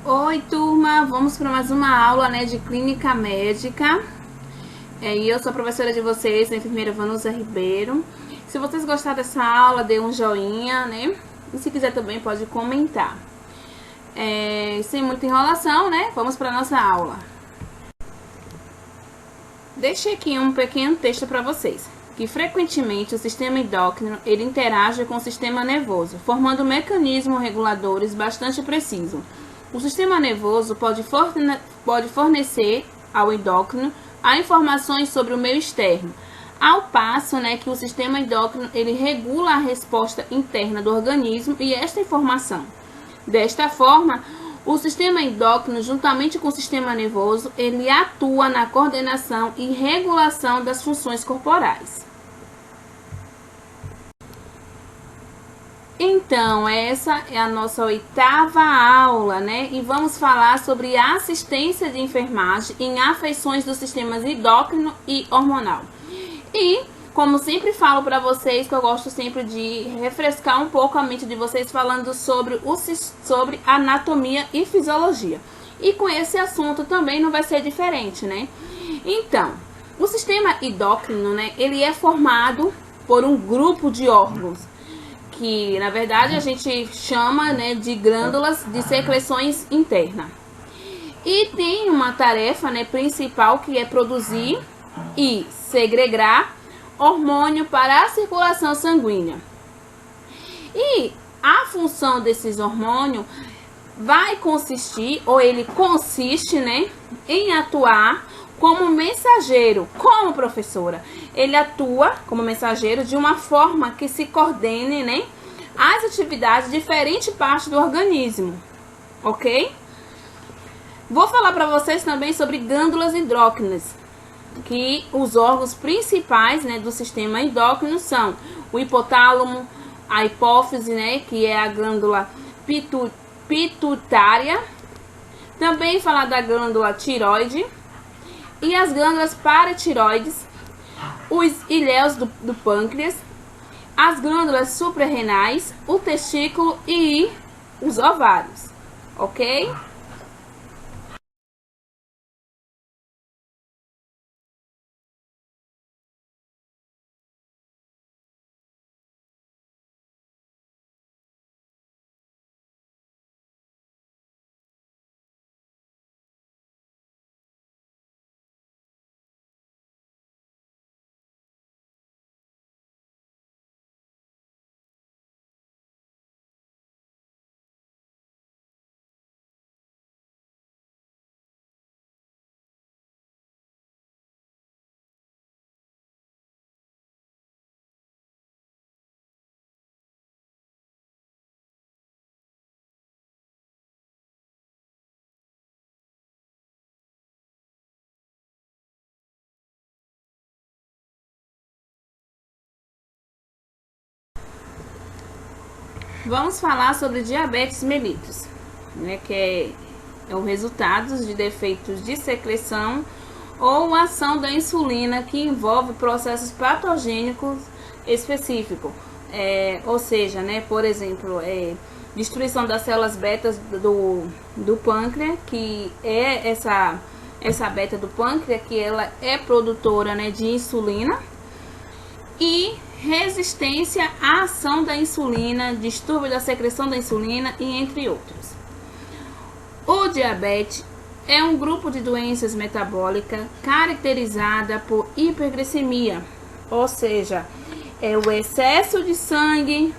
Oi, turma! Vamos para mais uma aula, de clínica médica. E eu sou a professora de vocês, a enfermeira Vanusa Ribeiro. Se vocês gostaram dessa aula, dê um joinha, né? E se quiser também pode comentar. Sem muita enrolação, né? Vamos para nossa aula. Deixei aqui um pequeno texto para vocês. Que frequentemente o sistema endócrino ele interage com o sistema nervoso, formando mecanismos reguladores bastante precisos. O sistema nervoso pode fornecer ao endócrino a informações sobre o meio externo, ao passo que o sistema endócrino ele regula a resposta interna do organismo e esta informação. Desta forma, o sistema endócrino, juntamente com o sistema nervoso, ele atua na coordenação e regulação das funções corporais. Então, essa é a nossa 8ª aula, E vamos falar sobre assistência de enfermagem em afecções dos sistemas endócrino e hormonal. E, como sempre falo para vocês, que eu gosto sempre de refrescar um pouco a mente de vocês falando sobre anatomia e fisiologia. E com esse assunto também não vai ser diferente, Então, o sistema endócrino, ele é formado por um grupo de órgãos, que na verdade a gente chama de glândulas de secreções internas. E tem uma tarefa principal que é produzir e segregar hormônio para a circulação sanguínea. E a função desses hormônios vai consistir, ou ele consiste, em atuar como mensageiro. Como, professora? Ele atua como mensageiro de uma forma que se coordene, as atividades de diferentes partes do organismo, ok? Vou falar para vocês também sobre glândulas endócrinas, que os órgãos principais, do sistema endócrino são o hipotálamo, a hipófise, que é a glândula pituitária. Também falar da glândula tiroide e as glândulas paratiroides, os ilhéus do pâncreas, as glândulas suprarrenais, o testículo e os ovários, ok? Vamos falar sobre diabetes mellitus, que é o resultado de defeitos de secreção ou ação da insulina que envolve processos patogênicos específicos, ou seja, por exemplo, destruição das células betas do pâncreas, que é essa beta do pâncreas, que ela é produtora de insulina, e resistência à ação da insulina, distúrbio da secreção da insulina e entre outros. O diabetes é um grupo de doenças metabólicas caracterizada por hiperglicemia, ou seja, é o excesso de sangue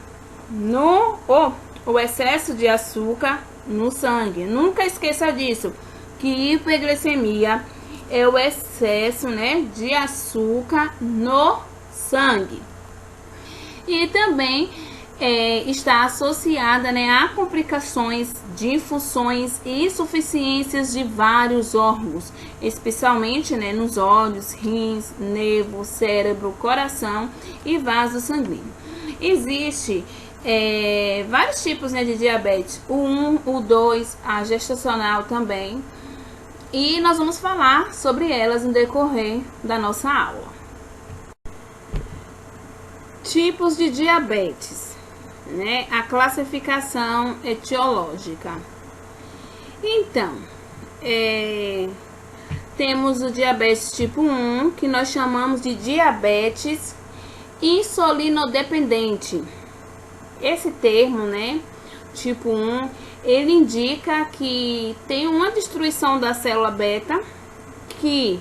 o excesso de açúcar no sangue. Nunca esqueça disso, que hiperglicemia é o excesso, de açúcar no sangue. E também está associada a complicações de infusões e insuficiências de vários órgãos, especialmente nos olhos, rins, nervo, cérebro, coração e vaso sanguíneo. Existe vários tipos de diabetes, o 1, o 2, a gestacional também, e nós vamos falar sobre elas no decorrer da nossa aula. Tipos de diabetes, a classificação etiológica. Então, temos o diabetes tipo 1, que nós chamamos de diabetes insulinodependente. Esse termo, né, tipo 1, ele indica que tem uma destruição da célula beta que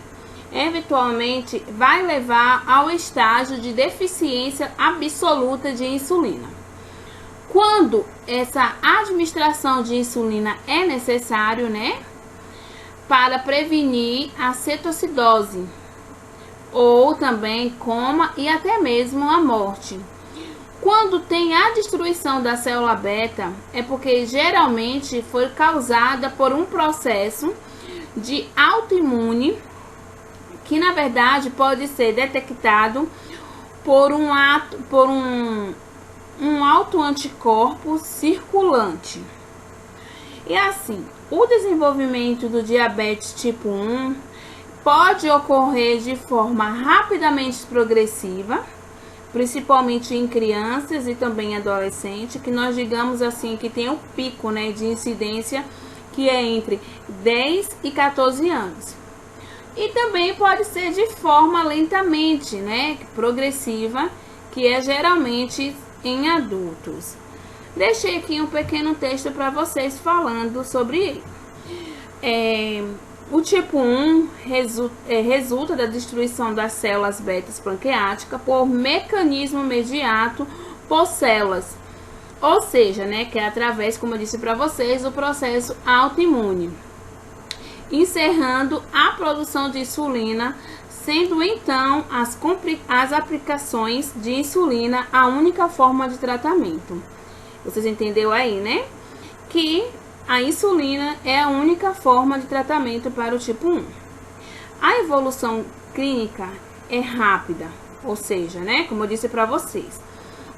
eventualmente vai levar ao estágio de deficiência absoluta de insulina. Quando essa administração de insulina é necessário, né, para prevenir a cetoacidose, ou também coma e até mesmo a morte. Quando tem a destruição da célula beta, é porque geralmente foi causada por um processo de autoimune, que na verdade pode ser detectado por um autoanticorpo circulante. E assim, o desenvolvimento do diabetes tipo 1 pode ocorrer de forma rapidamente progressiva, principalmente em crianças e também adolescentes, que nós digamos assim que tem um pico, né, de incidência que é entre 10 e 14 anos. E também pode ser de forma lentamente, né, progressiva, que é geralmente em adultos. Deixei aqui um pequeno texto para vocês falando sobre ele. O tipo 1 resulta da destruição das células betas pancreáticas por mecanismo mediado por células, ou seja, né, que é através, como eu disse para vocês, do processo autoimune, encerrando a produção de insulina, sendo então as aplicações de insulina a única forma de tratamento. Vocês entenderam aí, né? Que a insulina é a única forma de tratamento para o tipo 1. A evolução clínica é rápida, ou seja, né, como eu disse para vocês,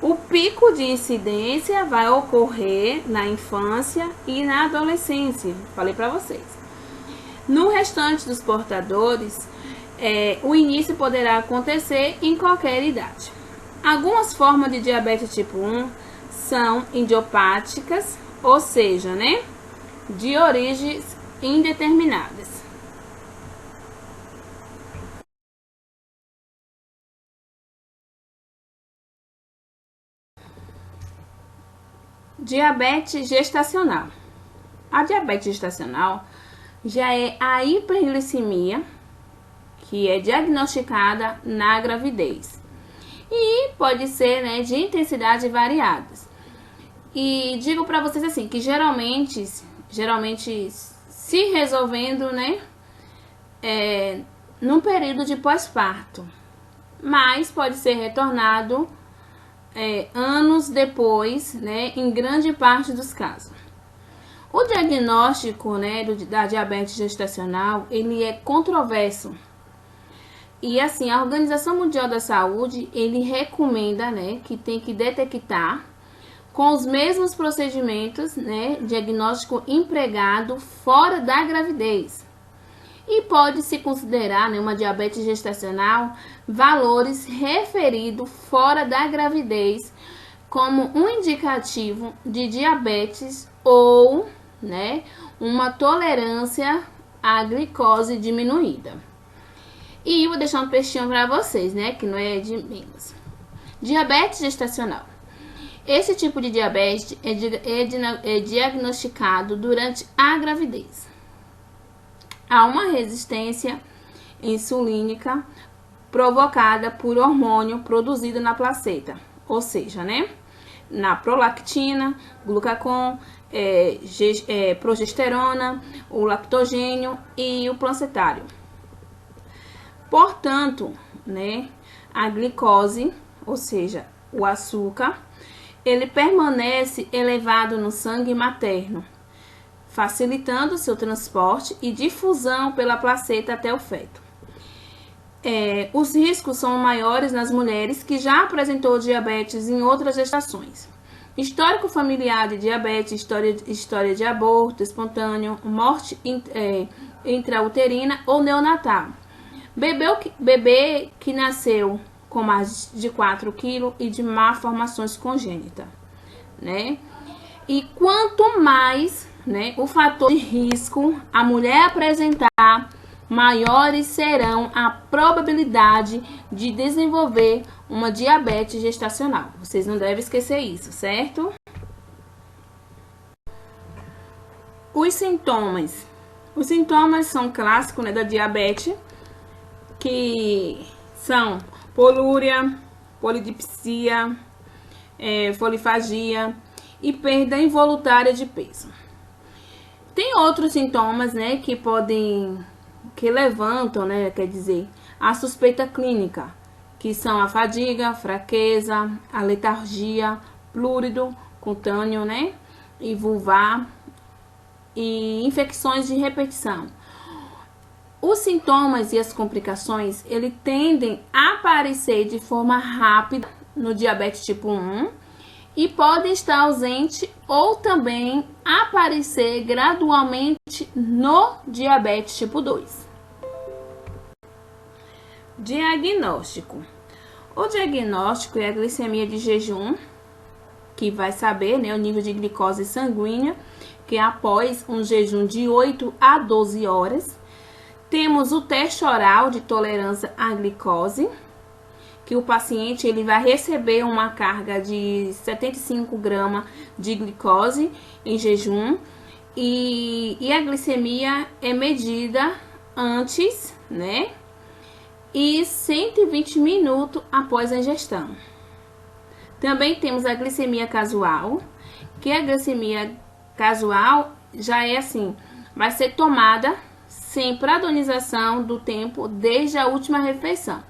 o pico de incidência vai ocorrer na infância e na adolescência, falei para vocês. No restante dos portadores, o início poderá acontecer em qualquer idade. Algumas formas de diabetes tipo 1 são idiopáticas, ou seja, né, de origens indeterminadas. Diabetes gestacional. A diabetes gestacional já é a hiperglicemia, que é diagnosticada na gravidez. E pode ser, né, de intensidade variadas. E digo para vocês assim, que geralmente se resolvendo, né, num período de pós-parto, mas pode ser retornado anos depois, né, em grande parte dos casos. O diagnóstico, né, da diabetes gestacional, ele é controverso. E assim, a Organização Mundial da Saúde, ele recomenda, né, que tem que detectar com os mesmos procedimentos, né, diagnóstico empregado fora da gravidez. E pode-se considerar, né, uma diabetes gestacional valores referidos fora da gravidez como um indicativo de diabetes ou, né, uma tolerância à glicose diminuída. E vou deixar um textinho para vocês, né, que não é de menos. Diabetes gestacional. Esse tipo de diabetes é diagnosticado durante a gravidez. Há uma resistência insulínica provocada por hormônio produzido na placenta, ou seja, né, na prolactina, glucagon, progesterona, o lactogênio e o placentário. Portanto, né, a glicose, ou seja, o açúcar, ele permanece elevado no sangue materno, facilitando seu transporte e difusão pela placenta até o feto. Os riscos são maiores nas mulheres que já apresentou diabetes em outras gestações. Histórico familiar de diabetes, história de aborto espontâneo, morte intrauterina ou neonatal. Bebê que nasceu com mais de 4 kg e de malformações congênitas, né? E quanto mais né, o fator de risco a mulher apresentar, maiores serão a probabilidade de desenvolver uma diabetes gestacional. Vocês não devem esquecer isso, certo? Os sintomas. Os sintomas são clássicos, né, da diabetes, que são polúria, polidipsia, folifagia e perda involuntária de peso. Tem outros sintomas, né, que levantam, né, quer dizer, a suspeita clínica, que são a fadiga, fraqueza, a letargia, plúrido, cutâneo, né, e vulvar, e infecções de repetição. Os sintomas e as complicações, eles tendem a aparecer de forma rápida no diabetes tipo 1 e podem estar ausente ou também aparecer gradualmente no diabetes tipo 2. Diagnóstico. O diagnóstico é a glicemia de jejum, que vai saber, né, o nível de glicose sanguínea, que é após um jejum de 8 a 12 horas. Temos o teste oral de tolerância à glicose, que o paciente ele vai receber uma carga de 75 gramas de glicose em jejum e a glicemia é medida antes, né? E 120 minutos após a ingestão. Também temos a glicemia casual, que a glicemia casual já é assim, vai ser tomada sem padronização do tempo desde a última refeição.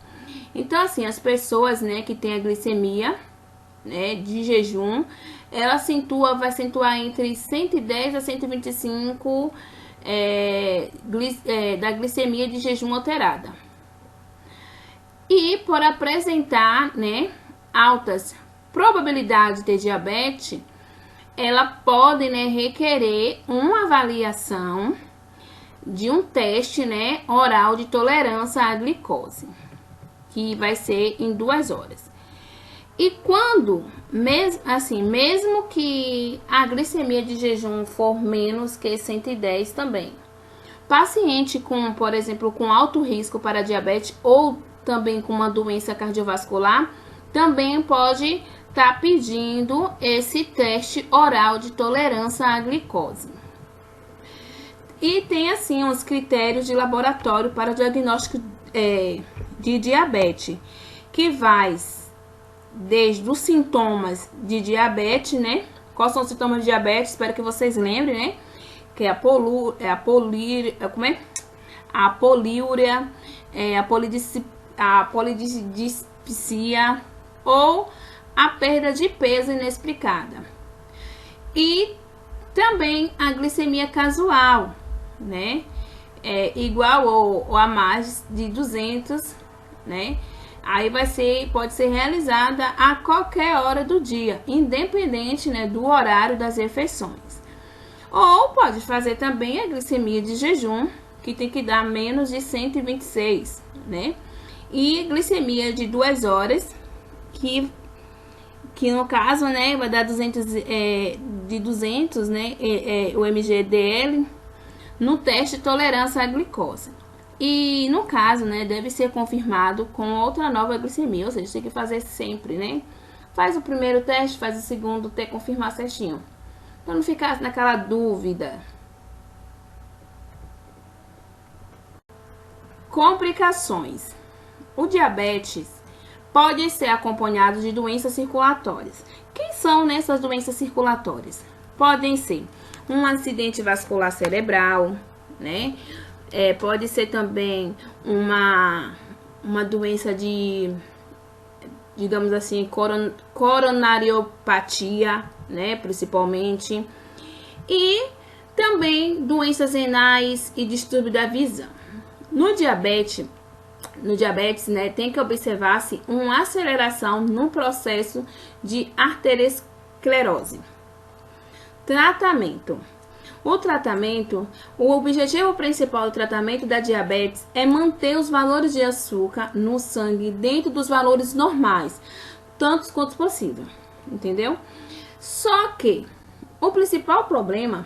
Então, assim, as pessoas, né, que têm a glicemia, né, de jejum, ela vai acentuar entre 110 a 125 da glicemia de jejum alterada. E por apresentar, né, altas probabilidades de ter diabetes, ela pode, né, requerer uma avaliação de um teste, né, oral de tolerância à glicose, que vai ser em 2 horas. E quando, mesmo que a glicemia de jejum for menos que 110 também, paciente com, por exemplo, com alto risco para diabetes ou também com uma doença cardiovascular, também pode estar pedindo esse teste oral de tolerância à glicose. E tem, assim, uns critérios de laboratório para diagnóstico de diabetes, que vai desde os sintomas de diabetes, né? Quais são os sintomas de diabetes? Espero que vocês lembrem, né? Que é a poliúria, a polidipsia ou a perda de peso inexplicada. E também a glicemia casual, né? Igual ou a mais de 200, né? Aí pode ser realizada a qualquer hora do dia, independente, né, do horário das refeições. Ou pode fazer também a glicemia de jejum, que tem que dar menos de 126, né? E glicemia de 2 horas, que no caso, né, vai dar 200, né, o mgdl no teste de tolerância à glicose. E no caso, né, deve ser confirmado com outra nova glicemia, ou seja, tem que fazer sempre, né? Faz o primeiro teste, faz o segundo, até confirmar certinho, para não ficar naquela dúvida. Complicações. O diabetes pode ser acompanhado de doenças circulatórias. Quem são essas doenças circulatórias? Podem ser um acidente vascular cerebral, né? Pode ser também uma doença de, digamos assim, coronariopatia, né? Principalmente. E também doenças renais e distúrbio da visão. No diabetes, né, tem que observar-se uma aceleração no processo de arteriosclerose. Tratamento. O objetivo principal do tratamento da diabetes é manter os valores de açúcar no sangue dentro dos valores normais, tantos quanto possível, entendeu? Só que o principal problema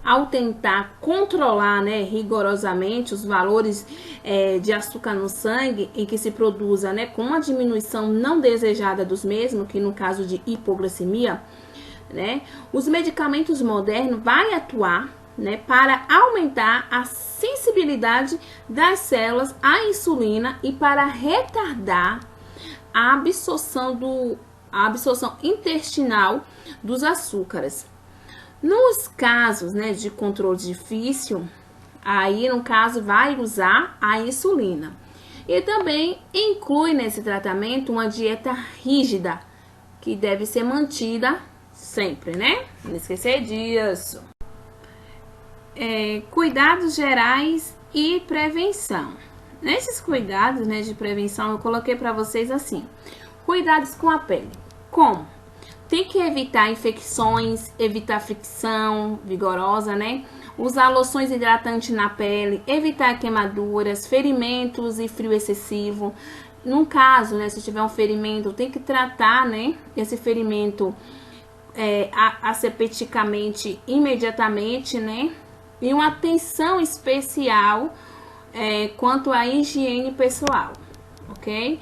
ao tentar controlar, né, rigorosamente os valores de açúcar no sangue em que se produza, né, com uma diminuição não desejada dos mesmos, que no caso de hipoglicemia, né, os medicamentos modernos vai atuar, né, para aumentar a sensibilidade das células à insulina e para retardar a absorção intestinal dos açúcares. Nos casos, né, de controle difícil, aí no caso vai usar a insulina. E também inclui nesse tratamento uma dieta rígida, que deve ser mantida sempre, né? Não esquecer disso. Cuidados gerais e prevenção. Nesses cuidados, né, de prevenção, eu coloquei para vocês assim: cuidados com a pele. Como? Tem que evitar infecções, evitar fricção vigorosa, né? Usar loções hidratantes na pele, evitar queimaduras, ferimentos e frio excessivo. No caso, né, se tiver um ferimento, tem que tratar, né, esse ferimento asepticamente, imediatamente, né? E uma atenção especial quanto à higiene pessoal, ok?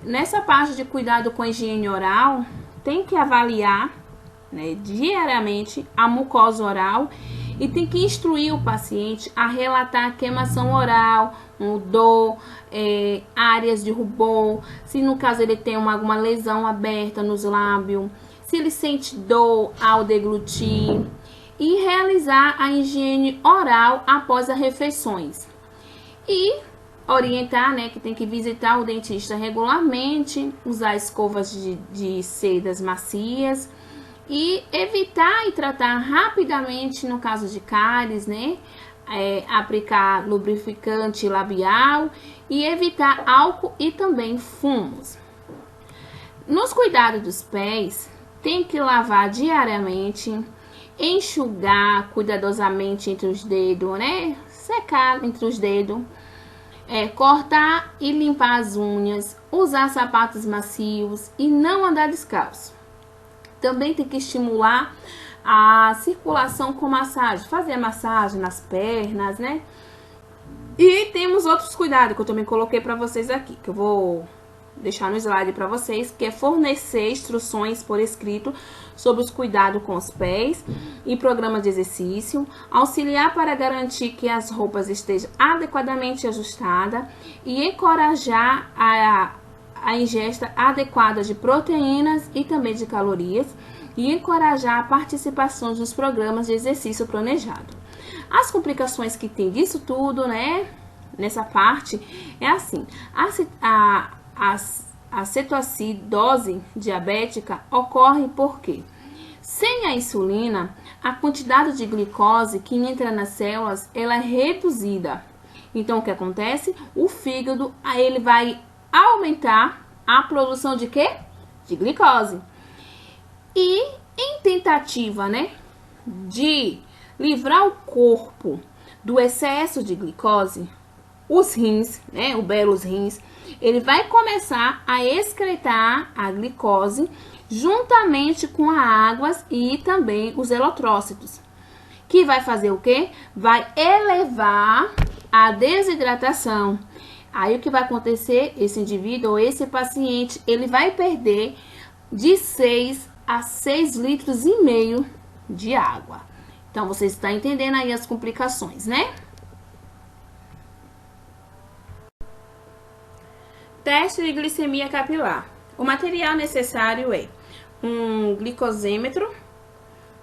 Nessa parte de cuidado com a higiene oral, tem que avaliar, né, diariamente a mucosa oral e tem que instruir o paciente a relatar a queimação oral, dor, áreas de rubor, se no caso ele tem alguma lesão aberta nos lábios, se ele sente dor ao deglutir, e realizar a higiene oral após as refeições. E orientar, né, que tem que visitar o dentista regularmente, usar escovas de sedas macias e evitar e tratar rapidamente no caso de cáries, né, aplicar lubrificante labial e evitar álcool e também fumos. Nos cuidados dos pés, tem que lavar diariamente, enxugar cuidadosamente entre os dedos, né, secar entre os dedos, cortar e limpar as unhas, usar sapatos macios e não andar descalço. Também tem que estimular a circulação com massagem, fazer massagem nas pernas, né? E temos outros cuidados que eu também coloquei para vocês aqui, que eu vou deixar no slide para vocês, que é fornecer instruções por escrito sobre os cuidados com os pés e programa de exercício, auxiliar para garantir que as roupas estejam adequadamente ajustadas e encorajar a ingesta adequada de proteínas e também de calorias e encorajar a participação nos programas de exercício planejado. As complicações que tem disso tudo, né, nessa parte, é assim: a cetoacidose diabética ocorre porque, sem a insulina, a quantidade de glicose que entra nas células ela é reduzida. Então, o que acontece? O fígado ele vai aumentar a produção de quê? De glicose. E em tentativa, né, de livrar o corpo do excesso de glicose, os rins, né, o belos rins, ele vai começar a excretar a glicose juntamente com a água e também os eritrócitos, que vai fazer o quê? Vai elevar a desidratação. Aí o que vai acontecer? Esse indivíduo ou esse paciente, ele vai perder de 6 a 6,5 litros de água. Então, você está entendendo aí as complicações, né? Teste de glicemia capilar. O material necessário é um glicosímetro,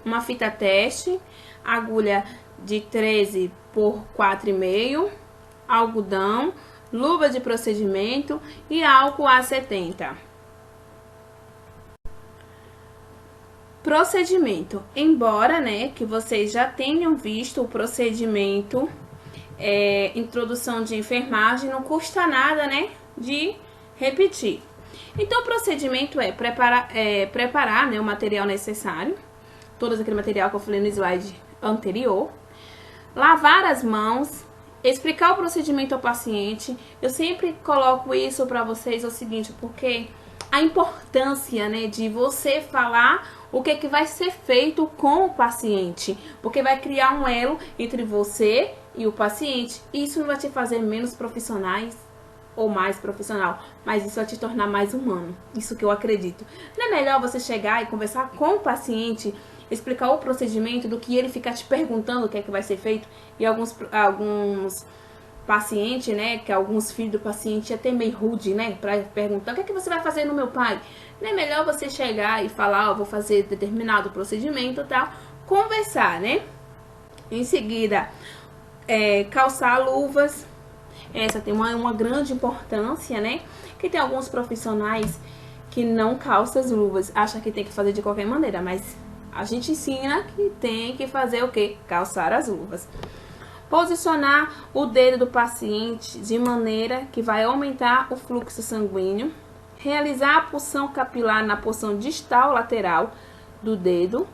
uma fita teste, agulha de 13 por 4,5, algodão, luva de procedimento e álcool A70. Procedimento. Embora, né, que vocês já tenham visto o procedimento, introdução de enfermagem, não custa nada, né, de repetir. Então, o procedimento é preparar, né, o material necessário, todo aquele material que eu falei no slide anterior, lavar as mãos, explicar o procedimento ao paciente. Eu sempre coloco isso para vocês, é o seguinte, porque a importância, né, de você falar o que vai ser feito com o paciente, porque vai criar um elo entre você e o paciente. Isso não vai te fazer menos profissionais ou mais profissional, mas isso vai te tornar mais humano. Isso que eu acredito. Não é melhor você chegar e conversar com o paciente, explicar o procedimento, do que ele ficar te perguntando o que é que vai ser feito? E alguns pacientes, né, que alguns filhos do paciente até meio rude, né, para perguntar: o que é que você vai fazer no meu pai? Não é melhor você chegar e falar: ó, vou fazer determinado procedimento, tal, conversar, né? Em seguida, calçar luvas. Essa tem uma grande importância, né? Que tem alguns profissionais que não calçam as luvas, acham que tem que fazer de qualquer maneira, mas a gente ensina que tem que fazer o quê? Calçar as luvas. Posicionar o dedo do paciente de maneira que vai aumentar o fluxo sanguíneo. Realizar a punção capilar na porção distal lateral do dedo.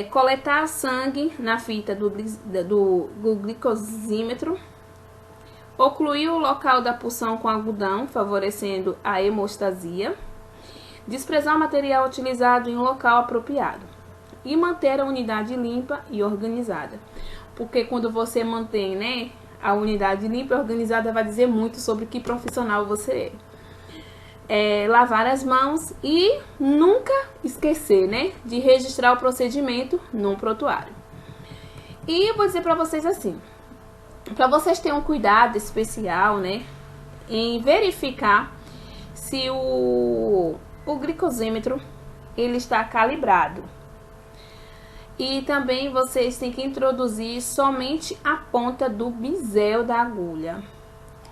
Coletar sangue na fita do glicosímetro. Ocluir o local da punção com algodão, favorecendo a hemostasia. Desprezar o material utilizado em local apropriado. E manter a unidade limpa e organizada. Porque quando você mantém, né, a unidade limpa e organizada, vai dizer muito sobre que profissional você é. Lavar as mãos e nunca esquecer, né, de registrar o procedimento num prontuário. E eu vou dizer para vocês assim, para vocês terem um cuidado especial, né, em verificar se o glicosímetro ele está calibrado. E também vocês têm que introduzir somente a ponta do bisel da agulha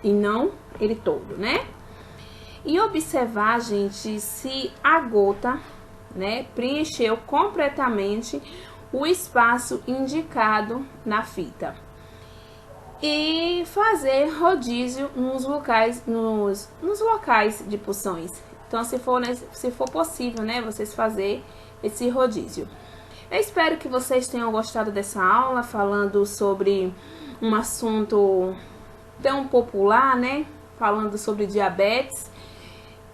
e não ele todo, né? E observar, gente, se a gota, né, preencheu completamente o espaço indicado na fita. E fazer rodízio nos locais de punções. Então, se for possível, né, vocês fazer esse rodízio. Eu espero que vocês tenham gostado dessa aula, falando sobre um assunto tão popular, né? Falando sobre diabetes.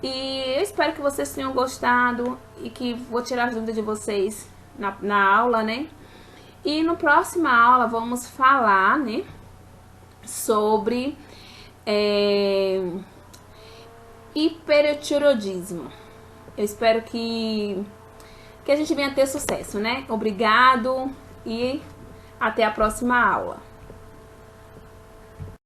E eu espero que vocês tenham gostado e que vou tirar as dúvidas de vocês na aula, né? E no próxima aula vamos falar, né, sobre hipertiroidismo. Eu espero que a gente venha ter sucesso, né? Obrigado e até a próxima aula.